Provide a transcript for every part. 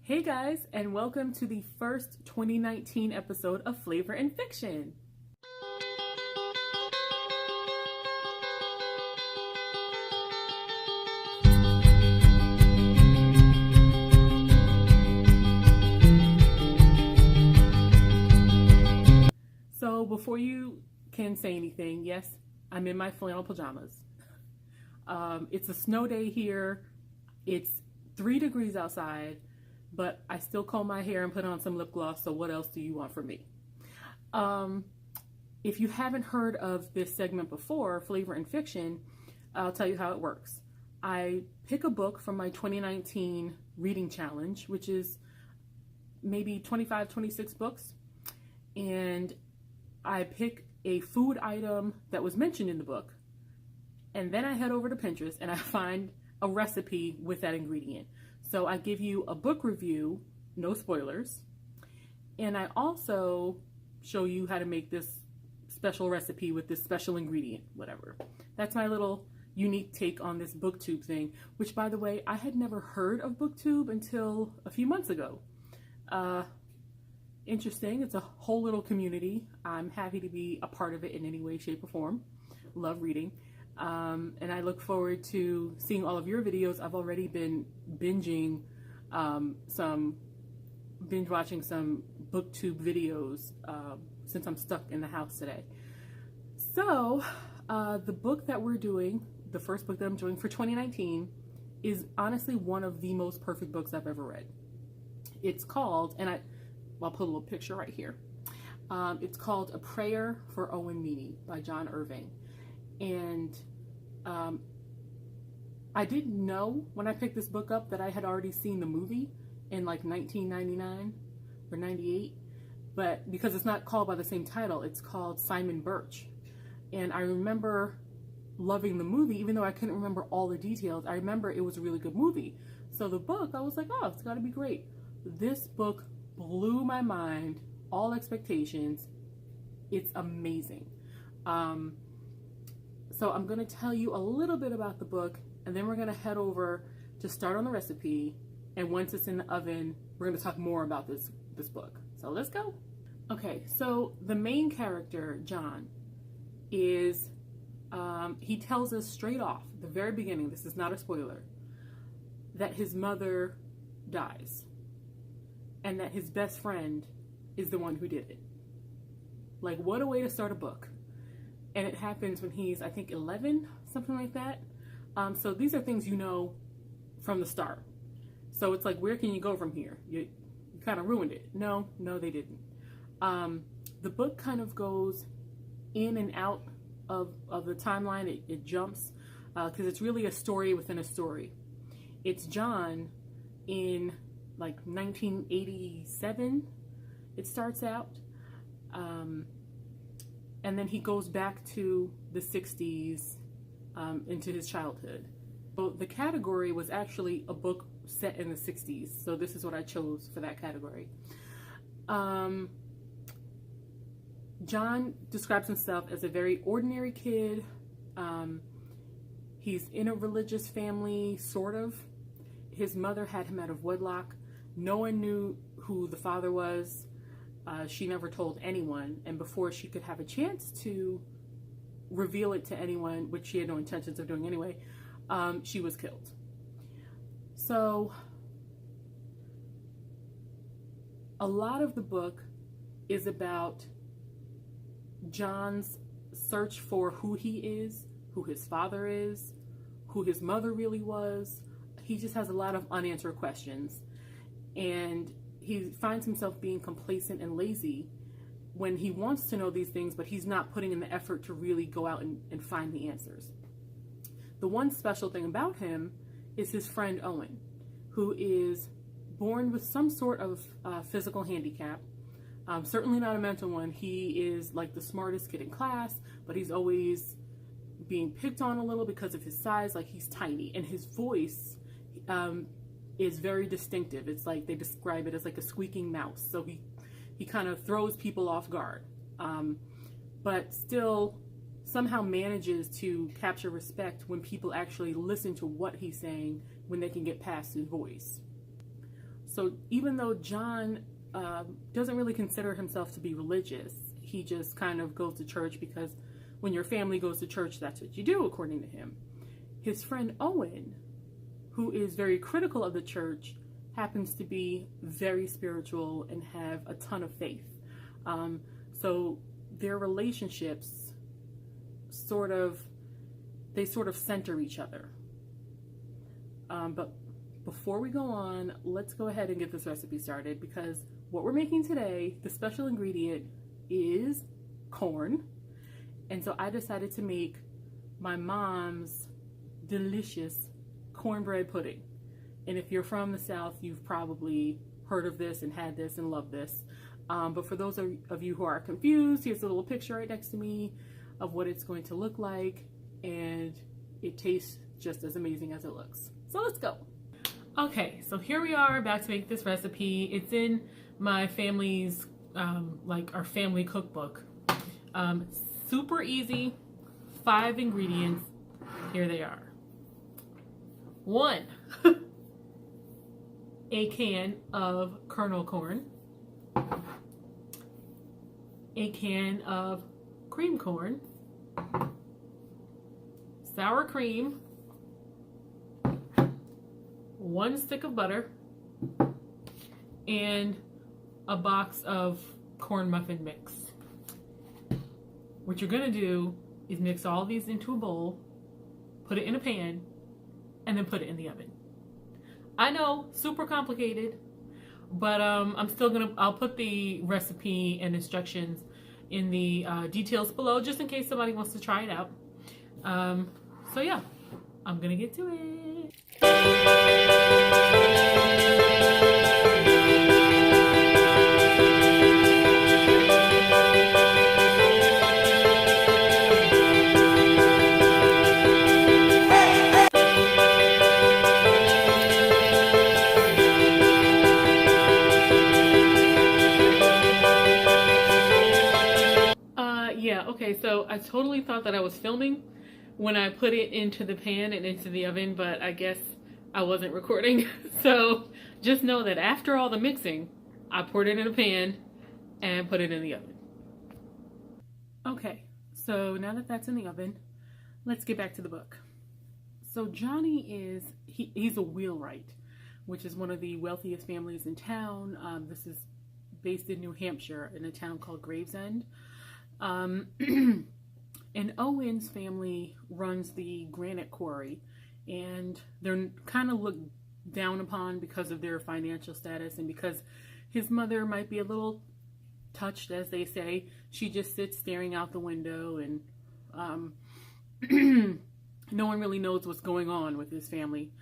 Hey guys, and welcome to the first 2019 episode of Flavor and Fiction. So before you can say anything, yes, I'm in my flannel pajamas. It's a snow day here. It's 3 degrees outside. But I still comb my hair and put on some lip gloss, so what else do you want from me? If you haven't heard of this segment before, Flavor and Fiction, I'll tell you how it works. I pick a book from my 2019 reading challenge, which is maybe 25, 26 books, and I pick a food item that was mentioned in the book, and then I head over to Pinterest and I find a recipe with that ingredient. So I give you a book review, no spoilers, and I also show you how to make this special recipe with this special ingredient, whatever. That's my little unique take on this booktube thing, which, by the way, I had never heard of booktube until a few months ago. Interesting. It's a whole little community. I'm happy to be a part of it in any way, shape, or form. Love reading. And I look forward to seeing all of your videos. I've already been binge watching some booktube videos since I'm stuck in the house today. So the book that we're doing, the first book that I'm doing for 2019, is honestly one of the most perfect books I've ever read. It's called, and I'll put a little picture right here. It's called A Prayer for Owen, Meany by Irving. And I didn't know when I picked this book up that I had already seen the movie in like 1999 or 98, but because it's not called by the same title, it's called Simon Birch. And I remember loving the movie, even though I couldn't remember all the details. I remember it was a really good movie. So the book, I was like, oh, it's got to be great. This book blew my mind, all expectations. It's amazing. So I'm going to tell you a little bit about the book, and then we're going to head over to start on the recipe. And once it's in the oven, we're going to talk more about this book. So let's go. Okay, so the main character, John, is, he tells us straight off, the very beginning, this is not a spoiler, that his mother dies. And that his best friend is the one who did it. Like, what a way to start a book. And it happens when he's, I think, 11, something like that. So these are things you know from the start. So it's like, where can you go from here? You kind of ruined it. No, they didn't. The book kind of goes in and out of the timeline. It jumps because it's really a story within a story. It's John in like 1987. It starts out. And then he goes back to the 60s, into his childhood. So the category was actually a book set in the 60s. So this is what I chose for that category. John describes himself as a very ordinary kid. He's in a religious family, sort of. His mother had him out of wedlock. No one knew who the father was. She never told anyone, and before she could have a chance to reveal it to anyone, which she had no intentions of doing anyway, she was killed. So a lot of the book is about John's search for who he is, who his father is, who his mother really was. He just has a lot of unanswered questions, and he finds himself being complacent and lazy when he wants to know these things, but he's not putting in the effort to really go out and find the answers. The one special thing about him is his friend Owen, who is born with some sort of physical handicap. Certainly not a mental one. He is like the smartest kid in class, but he's always being picked on a little because of his size. Like, he's tiny, and his voice is very distinctive. It's like they describe it as like a squeaking mouse. So he kind of throws people off guard, but still somehow manages to capture respect when people actually listen to what he's saying, when they can get past his voice. So even though John doesn't really consider himself to be religious, he just kind of goes to church because when your family goes to church, that's what you do, according to him. His friend Owen, who is very critical of the church, happens to be very spiritual and have a ton of faith. So their relationships sort of center each other. But before we go on, let's go ahead and get this recipe started, because what we're making today, the special ingredient is corn. And so I decided to make my mom's delicious cornbread pudding. And if you're from the South, you've probably heard of this and had this and loved this. But for those of you who are confused, here's a little picture right next to me of what it's going to look like. And it tastes just as amazing as it looks. So let's go. Okay, so here we are about to make this recipe. It's in my family's, our family cookbook. Super easy, 5 ingredients. Here they are. 1, a can of kernel corn, a can of cream corn, sour cream, 1 stick of butter, and a box of corn muffin mix. What you're gonna do is mix all these into a bowl, put it in a pan, and then put it in the oven. I know, super complicated, but I'll put the recipe and instructions in the details below, just in case somebody wants to try it out. So yeah, I'm gonna get to it. Okay, so I totally thought that I was filming when I put it into the pan and into the oven, but I guess I wasn't recording. So just know that after all the mixing, I poured it in a pan and put it in the oven. Okay, so now that that's in the oven, let's get back to the book. So Johnny he's a wheelwright, which is one of the wealthiest families in town. This is based in New Hampshire in a town called Gravesend. And Owen's family runs the granite quarry, and they're kind of looked down upon because of their financial status, and because his mother might be a little touched, as they say. She just sits staring out the window, and no one really knows what's going on with his family.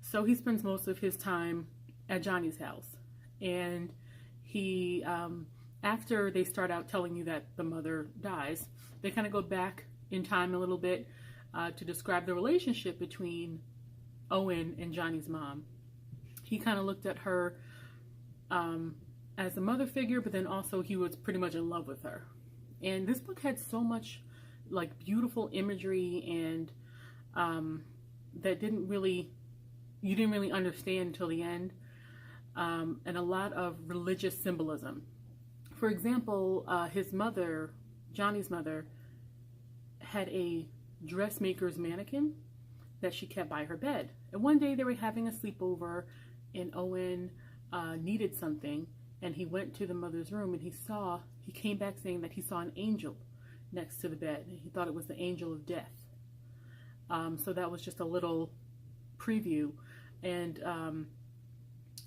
So he spends most of his time at Johnny's house, and he after they start out telling you that the mother dies, they kind of go back in time a little bit to describe the relationship between Owen and Johnny's mom. He kind of looked at her as a mother figure, but then also he was pretty much in love with her. And this book had so much like beautiful imagery and that you didn't really understand until the end, and a lot of religious symbolism. For example, his mother, Johnny's mother, had a dressmaker's mannequin that she kept by her bed. And one day they were having a sleepover, and Owen needed something, and he went to the mother's room, and he came back saying that he saw an angel next to the bed. He thought it was the angel of death. So that was just a little preview. And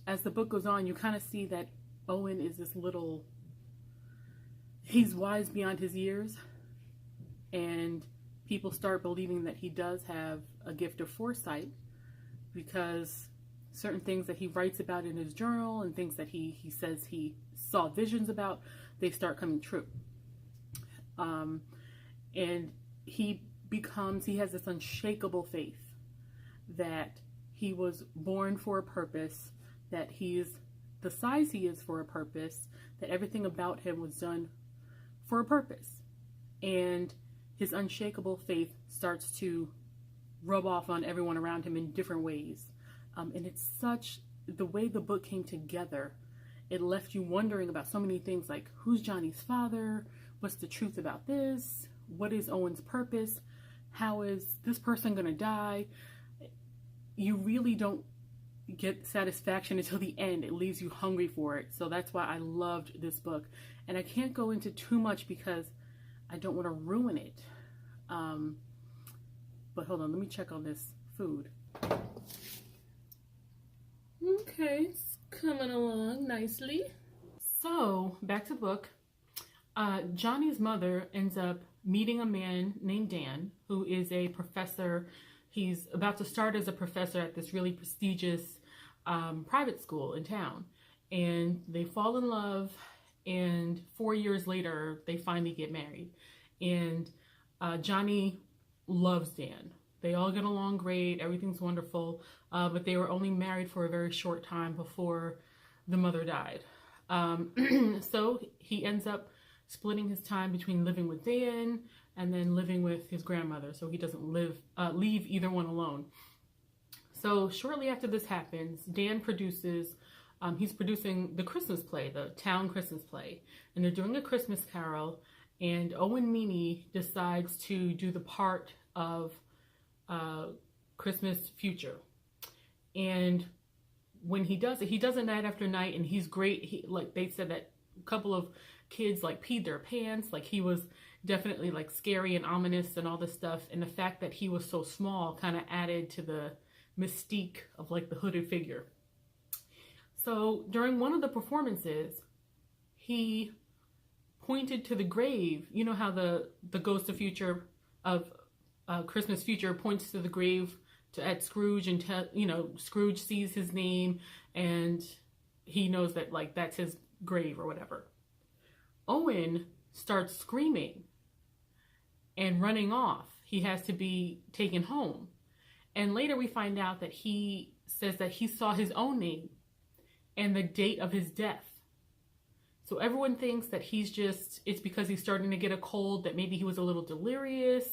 as the book goes on, you kind of see that Owen is this little... He's wise beyond his years, and people start believing that he does have a gift of foresight, because certain things that he writes about in his journal and things that he says he saw visions about, they start coming true. And he has this unshakable faith that he was born for a purpose, that he is the size he is for a purpose, that everything about him was done for a purpose. And his unshakable faith starts to rub off on everyone around him in different ways. And it's such the way the book came together, it left you wondering about so many things, like who's Johnny's father? What's the truth about this? What is Owen's purpose? How is this person gonna die? You really don't get satisfaction until the end. It leaves you hungry for it. So that's why I loved this book. And I can't go into too much because I don't want to ruin it. But hold on, let me check on this food. Okay, it's coming along nicely. So, back to the book. Johnny's mother ends up meeting a man named Dan, who is a professor. He's about to start as a professor at this really prestigious private school in town. And they fall in love, and 4 years later, they finally get married. And Johnny loves Dan. They all get along great. Everything's wonderful. But they were only married for a very short time before the mother died. So he ends up splitting his time between living with Dan and then living with his grandmother. So he doesn't leave either one alone. So shortly after this happens, Dan produces, he's producing the Christmas play, the town Christmas play. And they're doing a Christmas carol. And Owen Meany decides to do the part of Christmas Future. And when he does it night after night, and he's great. Like they said that a couple of kids like peed their pants. Like he was definitely like scary and ominous and all this stuff. And the fact that he was so small kind of added to the mystique of like the hooded figure. So during one of the performances, he pointed to the grave. You know how the ghost of future of Christmas Future points to the grave at Scrooge, and Scrooge sees his name and he knows that like that's his grave or whatever. Owen starts screaming and running off. He has to be taken home. And later we find out that he says that he saw his own name and the date of his death. So everyone thinks that it's because he's starting to get a cold, that maybe he was a little delirious,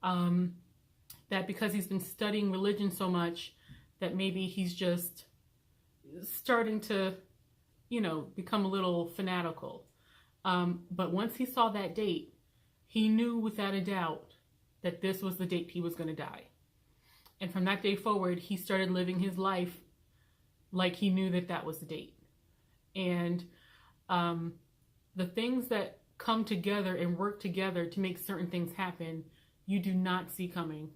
that because he's been studying religion so much, that maybe he's just starting to, become a little fanatical. But once he saw that date, he knew without a doubt that this was the date he was going to die. And from that day forward, he started living his life like he knew that that was the date. And the things that come together and work together to make certain things happen, you do not see coming.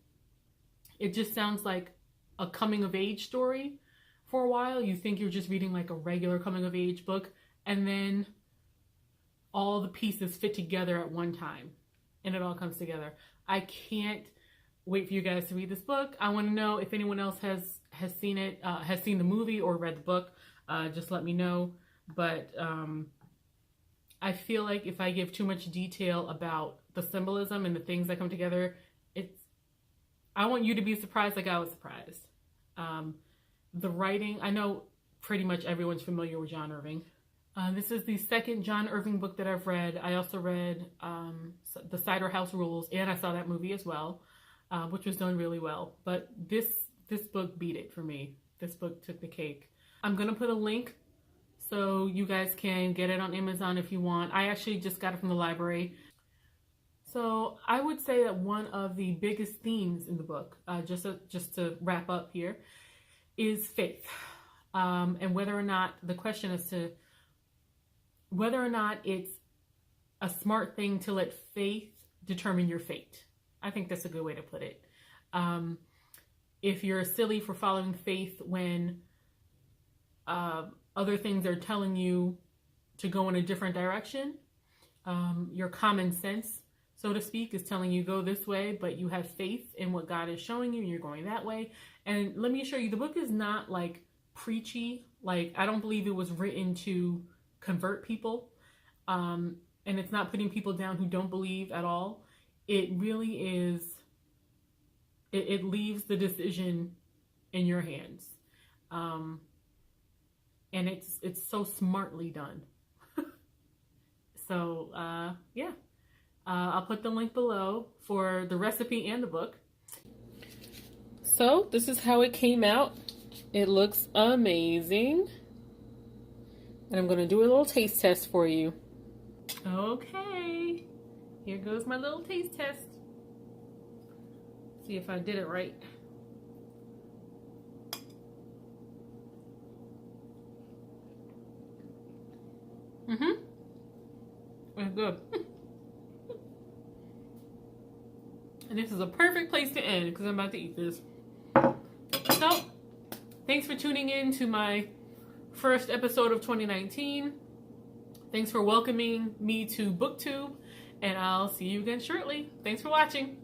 It just sounds like a coming of age story for a while. You think you're just reading like a regular coming of age book, and then all the pieces fit together at one time and it all comes together. I can't wait for you guys to read this book. I want to know if anyone else has seen it, has seen the movie or read the book. Just let me know. But I feel like if I give too much detail about the symbolism and the things that come together, I want you to be surprised like I was surprised. The writing, I know pretty much everyone's familiar with John Irving. This is the second John Irving book that I've read. I also read The Cider House Rules, and I saw that movie as well, which was done really well. But this book beat it for me. This book took the cake. I'm going to put a link so you guys can get it on Amazon if you want. I actually just got it from the library. So I would say that one of the biggest themes in the book, just to wrap up here, is faith. And whether or not, the question as to whether or not it's a smart thing to let faith determine your fate. I think that's a good way to put it. If you're silly for following faith when other things are telling you to go in a different direction, your common sense, so to speak, is telling you go this way, but you have faith in what God is showing you and you're going that way. And let me assure you, the book is not like preachy. Like, I don't believe it was written to convert people. And it's not putting people down who don't believe at all. It really is, it leaves the decision in your hands. And it's so smartly done. So, yeah. I'll put the link below for the recipe and the book. So this is how it came out. It looks amazing. And I'm going to do a little taste test for you. Okay. Here goes my little taste test. See if I did it right. It's good. And this is a perfect place to end because I'm about to eat this. So, thanks for tuning in to my first episode of 2019. Thanks for welcoming me to BookTube, and I'll see you again shortly. Thanks for watching.